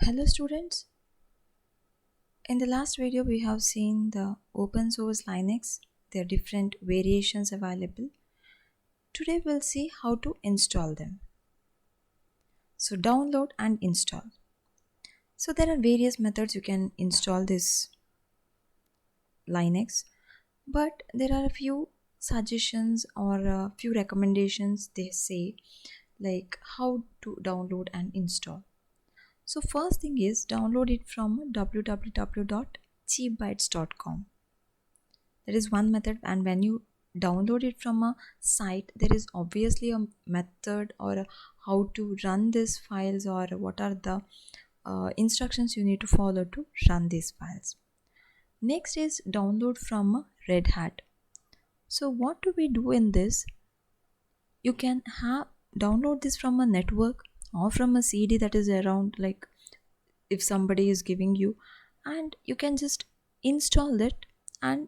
Hello students, in the last video we have seen the open source Linux, their different variations available. Today we'll see how to install them. So download and install. So there are various methods you can install this Linux, but there are a few suggestions or a few recommendations they say like how to download and install. So first thing is download it from www.cheapbytes.com. That is one method, and when you download it from a site, there is obviously a method or how to run these files or what are the instructions you need to follow to run these files. Next is download from Red Hat. So what do we do in this? You can download this from a network or from a CD that is around, like if somebody is giving you, and you can just install it and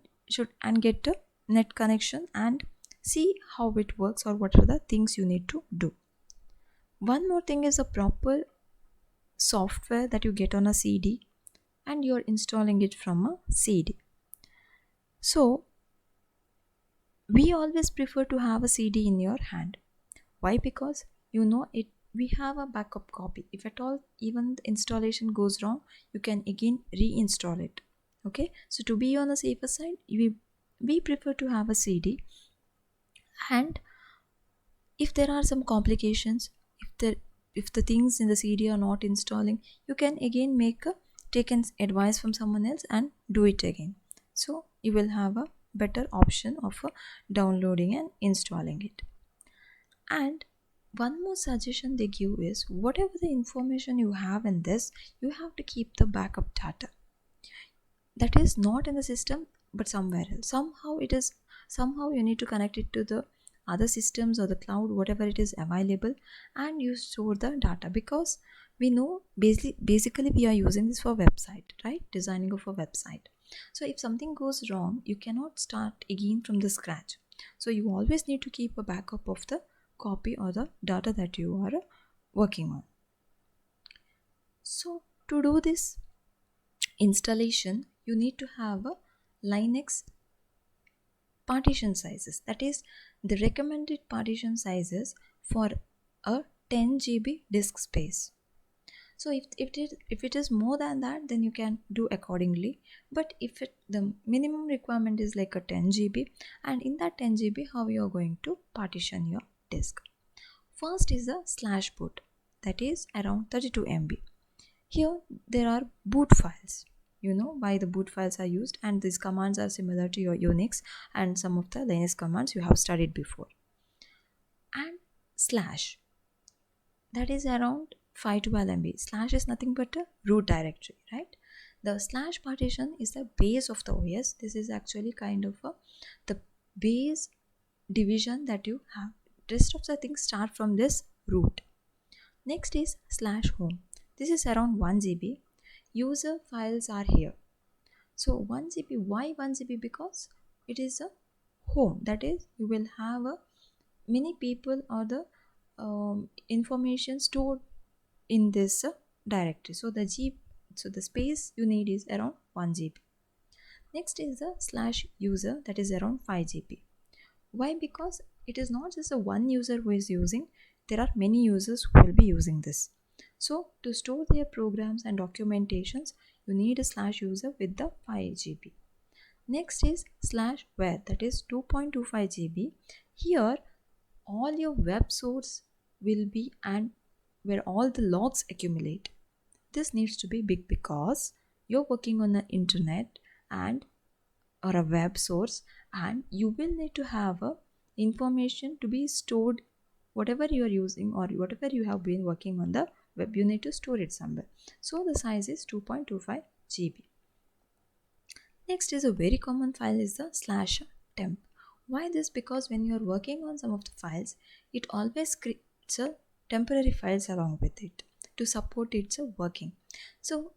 get a net connection and see how it works or what are the things you need to do. One more thing is a proper software that you get on a CD and you're installing it from a CD. So we always prefer to have a CD in your hand. Why? Because you know it, we have a backup copy. If at all even the installation goes wrong, you can again reinstall it. Okay, so to be on the safer side, we prefer to have a CD. And if there are some complications, if the things in the CD are not installing, you can again take an advice from someone else and do it again. So you will have a better option of downloading and installing it. And one more suggestion they give is whatever the information you have in this, you have to keep the backup data. That is not in the system but somewhere else. Somehow you need to connect it to the other systems or the cloud, whatever it is available, and you store the data, because we know basically we are using this for website, right? Designing of a website. So if something goes wrong, you cannot start again from the scratch. So you always need to keep a backup of the copy or the data that you are working on. So to do this installation, you need to have a Linux partition sizes. That is the recommended partition sizes for a 10 GB disk space. So if it is more than that, then you can do accordingly. But if the minimum requirement is like a 10 GB, and in that 10 GB, how you are going to partition your disk? First is a slash boot, that is around 32 MB. Here there are boot files. You know why the boot files are used, and these commands are similar to your Unix and some of the Linux commands you have studied before. And slash, that is around 512 MB. Slash is nothing but a root directory, right? The slash partition is the base of the OS. This is actually kind of the base division that you have. Rest of the things start from this root. Next is slash home. This is around 1 GB. User files are here. So 1 GB. Why 1 GB? Because it is a home. That is, you will have many people or the information stored in this directory. So the space you need is around 1 GB. Next is the slash user, that is around 5 GB. Why? Because it is not just a one user who is using, there are many users who will be using this. So to store their programs and documentations, you need a slash user with the 5 GB. Next is slash where, that is 2.25 GB. Here all your web source will be and where all the logs accumulate. This needs to be big because you're working on the internet and or a web source, and you will need to have information to be stored. Whatever you are using or whatever you have been working on the web, you need to store it somewhere. So the size is 2.25 GB. Next is a very common file is the slash temp. Why this? Because when you are working on some of the files, it always creates a temporary files along with it to support its working. So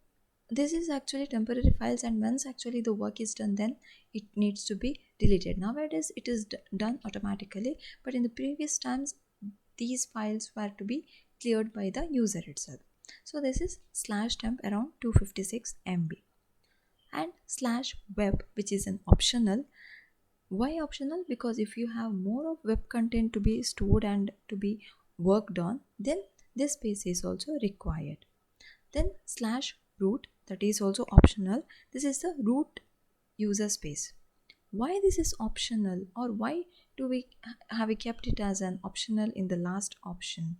this is actually temporary files, and once actually the work is done, then it needs to be deleted. Nowadays it is done automatically, but in the previous times these files were to be cleared by the user itself. So this is /temp around 256 MB, and /web, which is an optional. Why optional? Because if you have more of web content to be stored and to be worked on, then this space is also required. Then /root, that is also optional. This is the root user space. Why this is optional, or why do we have we kept it as an optional in the last option?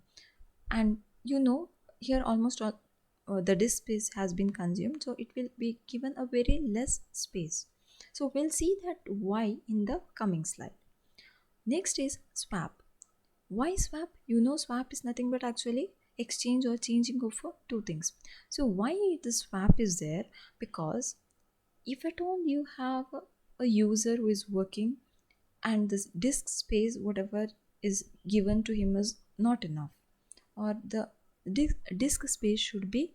And here almost all the disk space has been consumed, so it will be given a very less space. So we'll see that why in the coming slide. Next is swap. Why swap? Swap is nothing but actually exchange or changing of two things. So why the swap is there? Because if at all you have a user who is working and this disk space whatever is given to him is not enough, or the disk space should be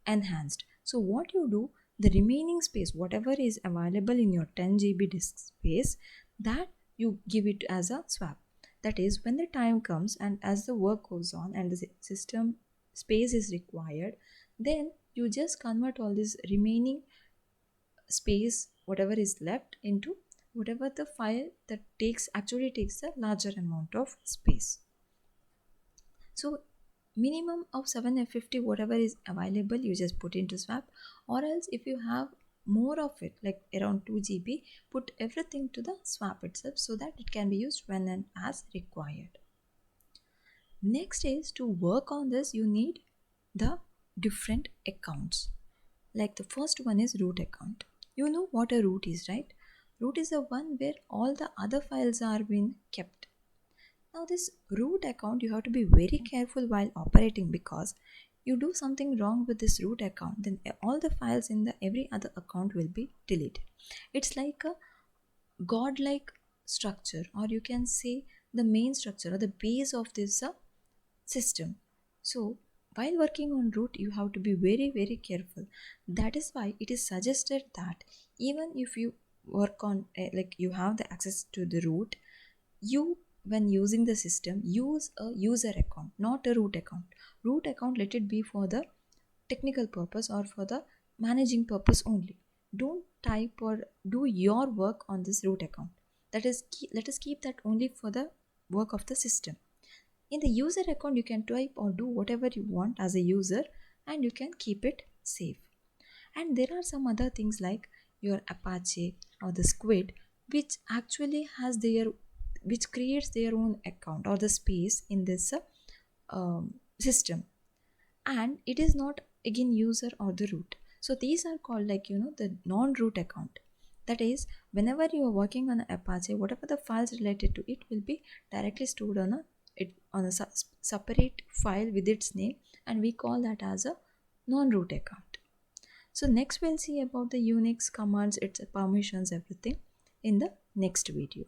enhanced. So what you do, the remaining space whatever is available in your 10 GB disk space, that you give it as a swap. That is, when the time comes and as the work goes on and the system space is required, then you just convert all this remaining space whatever is left into whatever the file that actually takes a larger amount of space. So minimum of 750 whatever is available you just put into swap, or else if you have more of it like around 2 GB, put everything to the swap itself so that it can be used when and as required. Next is, to work on this you need the different accounts. Like the first one is root account. You know what a root is, right? Root is the one where all the other files are being kept. Now this root account you have to be very careful while operating, because you do something wrong with this root account, then all the files in the every other account will be deleted. It's like a godlike structure, or you can say the main structure or the base of this system. So while working on root you have to be very careful. That is why it is suggested that even if you work on like you have the access to the root, you when using the system use a user account, not a root account. Root account let it be for the technical purpose or for the managing purpose only. Don't type or do your work on this root account. That is let us keep that only for the work of the system. In the user account you can type or do whatever you want as a user, and you can keep it safe. And there are some other things like your Apache or the Squid, which actually has which creates their own account or the space in this system, and it is not again user or the root. So these are called like the non-root account. That is, whenever you are working on Apache, whatever the files related to it will be directly stored on a separate file with its name, and we call that as a non-root account. So next we'll see about the Unix commands, its permissions, everything in the next video.